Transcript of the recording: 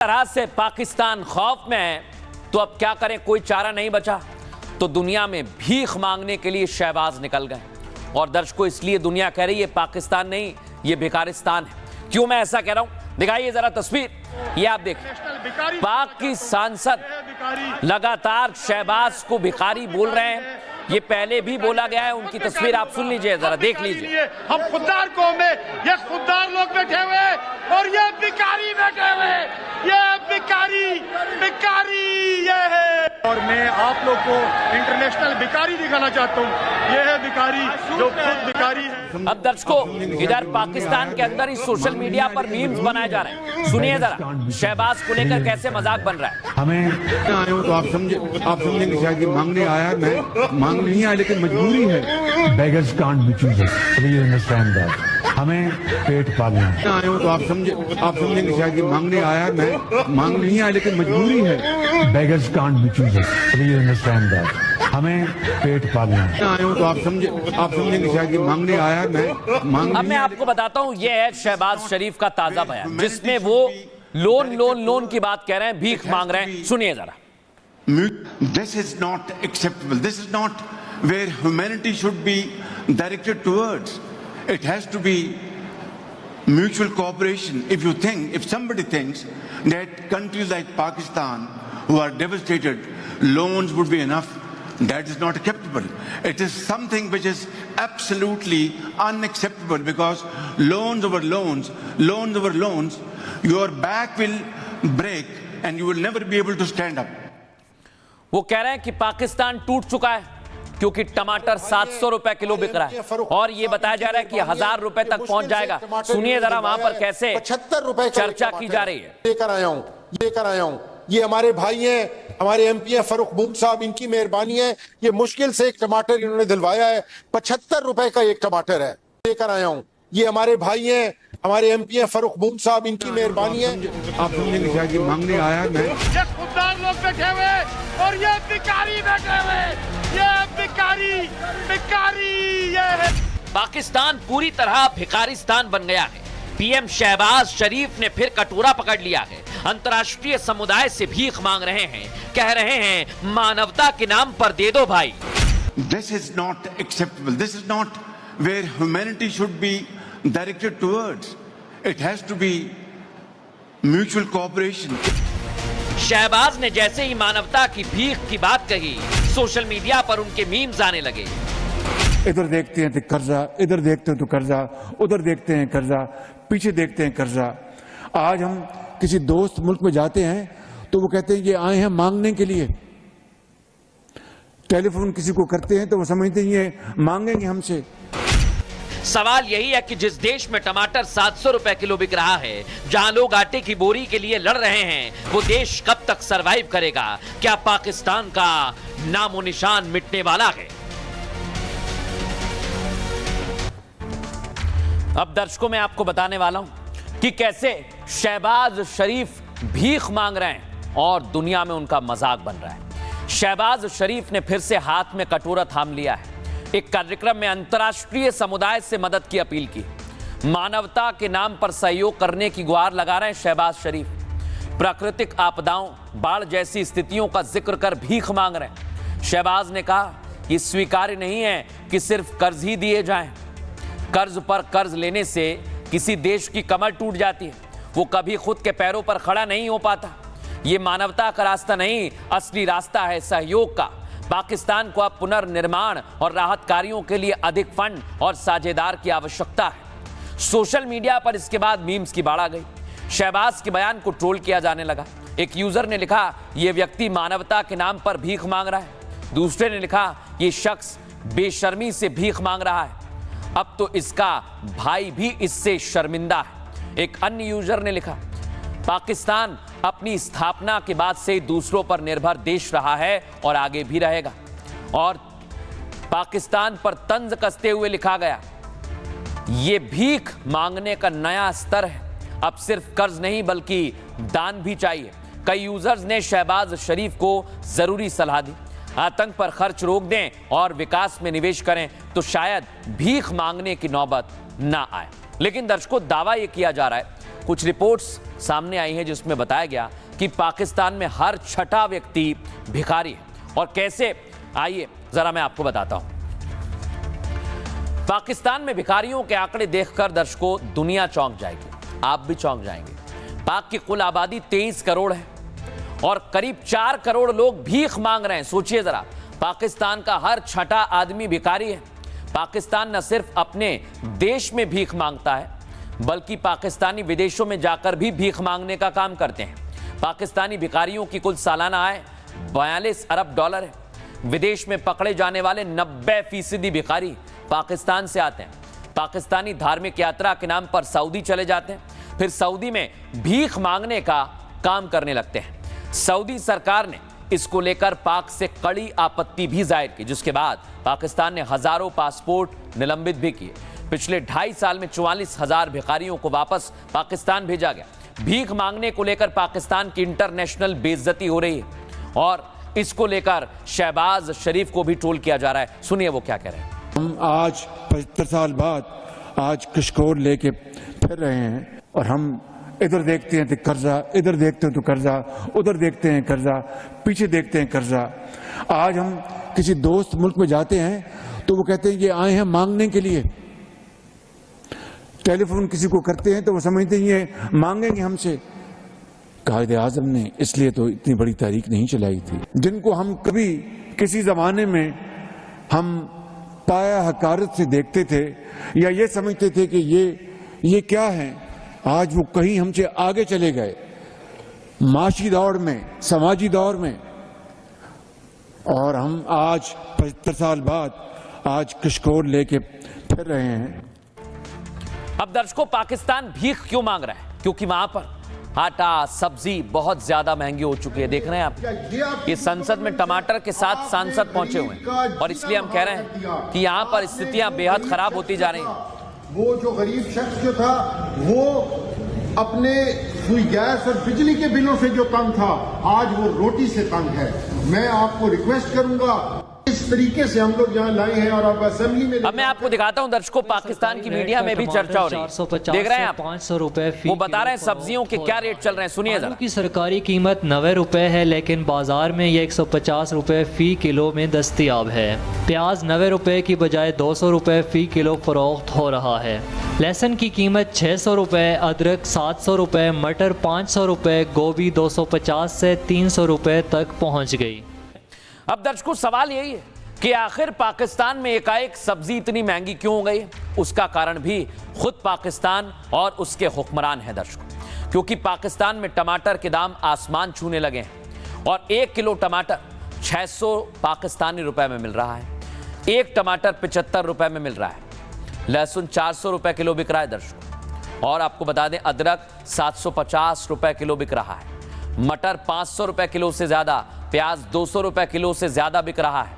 तरह से पाकिस्तान खौफ में है तो अब क्या करें, कोई चारा नहीं बचा तो दुनिया में भीख मांगने के लिए शहबाज निकल गए। और दर्शकों, इसलिए दुनिया कह रही है पाकिस्तान नहीं, ये भिखारिस्तान है। क्यों मैं ऐसा कह रहा हूं, दिखाइए जरा तस्वीर, ये आप देखिए। पाक की सांसद लगातार शहबाज को भिखारी बोल रहे हैं, ये पहले भी बोला गया है। उनकी तस्वीर आप सुन लीजिए, जरा देख लीजिए। हम खुददार कौम में ये खुददार लोग बैठे हुए और ये भिखारी बैठे हुए, ये भिखारी ये है। और मैं आप लोग को इंटरनेशनल भिखारी दिखाना चाहता हूँ, ये है भिखारी जो खुद भिखारी है। अब दर्शकों, इधर पाकिस्तान के अंदर ही सोशल मीडिया पर मीम्स बनाए जा रहे हैं। सुनिए जरा शहबाज को लेकर कैसे मजाक बन रहा है। हमें आए हो तो आप समझेंगे शायद मांगने आया, मैं मांग नहीं आया लेकिन मजबूरी है। Beggars can't be choosers, please understand that. हमें पेट पालना है। आए हो तो आप समझेंगे शायद मांगने आया, मैं मांग नहीं आया लेकिन मजबूरी है। Beggars can't be choosers, please understand that. हमें पेट पालना है। आए हो तो आप समझेंगे शायद मांगने आया, मैं मांग। अब मैं आपको बताता हूं, ये है शहबाज शरीफ का ताजा बयान, जिसमें वो लोन की बात कह रहे हैं, भीख मांग रहे हैं। सुनिए जरा। This is not acceptable. This is not where humanity should be directed towards. It has to be mutual cooperation. If somebody thinks that countries like Pakistan, who are devastated, loans would be enough, that is not acceptable. It is something which is absolutely unacceptable, because loans over loans, your back will break and you will never be able to stand up. वो कह रहे हैं कि पाकिस्तान टूट चुका है क्योंकि टमाटर 700 रुपए किलो बिक रहा है और ये बताया जा रहा है कि 1000 रुपए तक पहुंच जाएगा। सुनिए जरा वहां पर कैसे 75 रुपए चर्चा की जा रही है। लेकर आया हूं, ये हमारे भाई हैं, हमारे एमपी हैं फरूख बूम साहब, इनकी मेहरबानी है। ये मुश्किल से एक टमाटर इन्होंने दिलवाया है, 75 रुपए का एक टमाटर है। लेकर आया हूं, ये हमारे भाई हैं, हमारे एमपी हैं फरूख बूम साहब, इनकी मेहरबानी है। आप समझेंगे शायद मांगने आया, मैं ये खुददार लोग बैठे हुए और ये भिखारी बैठे हुए, ये भिखारी ये है। पाकिस्तान पूरी तरह भिखारिस्तान बन गया है। पीएम शहबाज शरीफ ने फिर कटोरा पकड़ लिया है। अंतर्राष्ट्रीय समुदाय से भीख मांग रहे हैं, कह रहे हैं मानवता के नाम पर दे दो भाई। This is not acceptable. This is not where humanity should be directed towards. It has to be mutual cooperation. Shahbaz ने जैसे ही मानवता की भीख की बात कही, सोशल मीडिया पर उनके मीम्स आने लगे। इधर देखते हैं तो कर्जा, इधर देखते हैं तो कर्जा, उधर देखते हैं कर्जा, पीछे देखते हैं कर्जा। आज हम किसी दोस्त मुल्क में जाते हैं तो वो कहते हैं ये आए हैं मांगने के लिए। टेलीफोन किसी को करते हैं तो वो समझते हैं ये मांगेंगे हमसे। सवाल यही है कि जिस देश में टमाटर 700 रुपए किलो बिक रहा है, जहां लोग आटे की बोरी के लिए लड़ रहे हैं, वो देश कब तक सरवाइव करेगा? क्या पाकिस्तान का नामो निशान मिटने वाला है? अब दर्शकों, मैं आपको बताने वाला हूं कि कैसे शहबाज शरीफ भीख मांग रहे हैं और दुनिया में उनका मजाक बन रहा है। शहबाज शरीफ ने फिर से हाथ में कटोरा थाम लिया है। एक कार्यक्रम में अंतर्राष्ट्रीय समुदाय से मदद की अपील की। मानवता के नाम पर सहयोग करने की गुहार लगा रहे हैं शहबाज शरीफ। प्राकृतिक आपदाओं, बाढ़ जैसी स्थितियों का जिक्र कर भीख मांग रहे हैं। शहबाज ने कहा कि स्वीकार्य नहीं है कि सिर्फ कर्ज ही दिए जाएं। कर्ज पर कर्ज लेने से किसी देश की कमर टूट जाती है, वो कभी खुद के पैरों पर खड़ा नहीं हो पाता। ये मानवता का रास्ता नहीं, असली रास्ता है सहयोग का। पाकिस्तान को अब पुनर्निर्माण और राहत कार्यों के लिए अधिक फंड और साझेदार की आवश्यकता है। सोशल मीडिया पर इसके बाद मीम्स की बाढ़ आ गई। शहबाज के बयान को ट्रोल किया जाने लगा। एक यूजर ने लिखा, यह व्यक्ति मानवता के नाम पर भीख मांग रहा है। दूसरे ने लिखा, यह शख्स बेशर्मी से भीख मांग रहा है, अब तो इसका भाई भी इससे शर्मिंदा है। एक अन्य यूजर ने लिखा, पाकिस्तान अपनी स्थापना के बाद से दूसरों पर निर्भर देश रहा है और आगे भी रहेगा। और पाकिस्तान पर तंज कसते हुए लिखा गया, यह भीख मांगने का नया स्तर है, अब सिर्फ कर्ज नहीं बल्कि दान भी चाहिए। कई यूजर्स ने शहबाज शरीफ को जरूरी सलाह दी, आतंक पर खर्च रोक दें और विकास में निवेश करें तो शायद भीख मांगने की नौबत ना आए। लेकिन दर्शकों, दावा यह किया जा रहा है, कुछ रिपोर्ट्स सामने आई हैं जिसमें बताया गया कि पाकिस्तान में हर छठा व्यक्ति भिखारी है। और कैसे, आइए जरा मैं आपको बताता हूं। पाकिस्तान में भिखारियों के आंकड़े देखकर दर्शकों दुनिया चौंक जाएगी, आप भी चौंक जाएंगे। पाक की कुल आबादी 23 करोड़ है और करीब 4 करोड़ लोग भीख मांग रहे हैं। सोचिए जरा, पाकिस्तान का हर छठा आदमी भिखारी है। पाकिस्तान न सिर्फ अपने देश में भीख मांगता है, बल्कि पाकिस्तानी विदेशों में जाकर भी भीख मांगने का काम करते हैं। पाकिस्तानी भिखारियों की कुल सालाना आय 42 अरब डॉलर है। विदेश में पकड़े जाने वाले 90% भिखारी पाकिस्तान से आते हैं। पाकिस्तानी धार्मिक यात्रा के नाम पर सऊदी चले जाते हैं, फिर सऊदी में भीख मांगने का काम करने लगते हैं। सऊदी सरकार ने इसको लेकर पाक से कड़ी आपत्ति भी जाहिर की, जिसके बाद पाकिस्तान ने हजारों पासपोर्ट निलंबित भी किए। पिछले 2.5 साल में 44,000 भिखारियों को वापस पाकिस्तान भेजा गया। भीख मांगने को लेकर पाकिस्तान की इंटरनेशनल बेइज्जती हो रही है और इसको लेकर शहबाज शरीफ को भी ट्रोल किया जा रहा है। सुनिए वो क्या कह रहे हैं। हम आज 75 साल बाद आज कशकोर लेके फिर रहे हैं और हम इधर देखते हैं तो कर्जा, इधर देखते हैं तो कर्जा, उधर देखते हैं कर्जा, पीछे देखते हैं कर्जा। आज हम किसी दोस्त मुल्क में जाते हैं तो वो कहते हैं ये आए हैं मांगने के लिए। टेलीफोन किसी को करते हैं तो वो समझते हैं ये मांगेंगे हमसे। कायदे आजम ने इसलिए तो इतनी बड़ी तहरीक नहीं चलाई थी। जिनको हम कभी किसी जमाने में हम पाया हकारत से देखते थे या ये समझते थे कि ये क्या है, आज वो कहीं हमसे आगे चले गए माशी दौर में, समाजी दौर में। और हम आज 75 साल बाद आज कशकोर लेके फिर रहे हैं। अब दर्शकों, पाकिस्तान भीख क्यों मांग रहा है? क्योंकि वहां पर आटा, सब्जी बहुत ज्यादा महंगी हो चुकी है। देख रहे हैं आप, ये संसद में टमाटर के साथ सांसद पहुंचे हुए हैं और इसलिए हम कह रहे हैं कि यहां पर स्थितियां बेहद खराब होती जा रही हैं। वो जो गरीब शख्स जो था वो अपने सुई गैस और बिजली के बिलों से जो तंग था, आज वो रोटी से तंग है। मैं आपको रिक्वेस्ट करूंगा, इस तरीके से हम लोग यहाँ लाए हैं और अब असेंबली में। अब मैं आपको दिखाता हूं दर्शकों, पाकिस्तान की मीडिया में भी चर्चा हो रही है। देख रहे हैं आप, 500 रुपए वो बता रहे हैं सब्जियों के क्या रेट चल रहे हैं। सुनिए जरा। की सरकारी कीमत 90 रुपए है, लेकिन बाजार में ये 150 रुपए फी किलो में दस्तयाब है। प्याज 90 रुपए की बजाय 200 रुपए फी किलो फरोख्त हो रहा है। लहसुन की कीमत 600 रुपए, अदरक 700 रुपए, मटर 500 रुपए, गोभी 250 से 300 रुपए तक पहुंच गई। अब दर्शकों, सवाल यही है कि आखिर पाकिस्तान में एकाएक सब्जी इतनी महंगी क्यों हो गई? उसका कारण भी खुद पाकिस्तान और उसके हुक्मरान हैं दर्शकों, क्योंकि पाकिस्तान में टमाटर के दाम आसमान छूने लगे हैं और 1 किलो टमाटर 600 पाकिस्तानी रुपए में मिल रहा है। एक टमाटर 75 रुपए में मिल रहा है। लहसुन 400 रुपए किलो बिक रहा है दर्शकों। और आपको बता दें, अदरक 750 रुपए किलो बिक रहा है। मटर 500 रुपए किलो से ज्यादा, प्याज 200 रुपए किलो से ज्यादा बिक रहा है।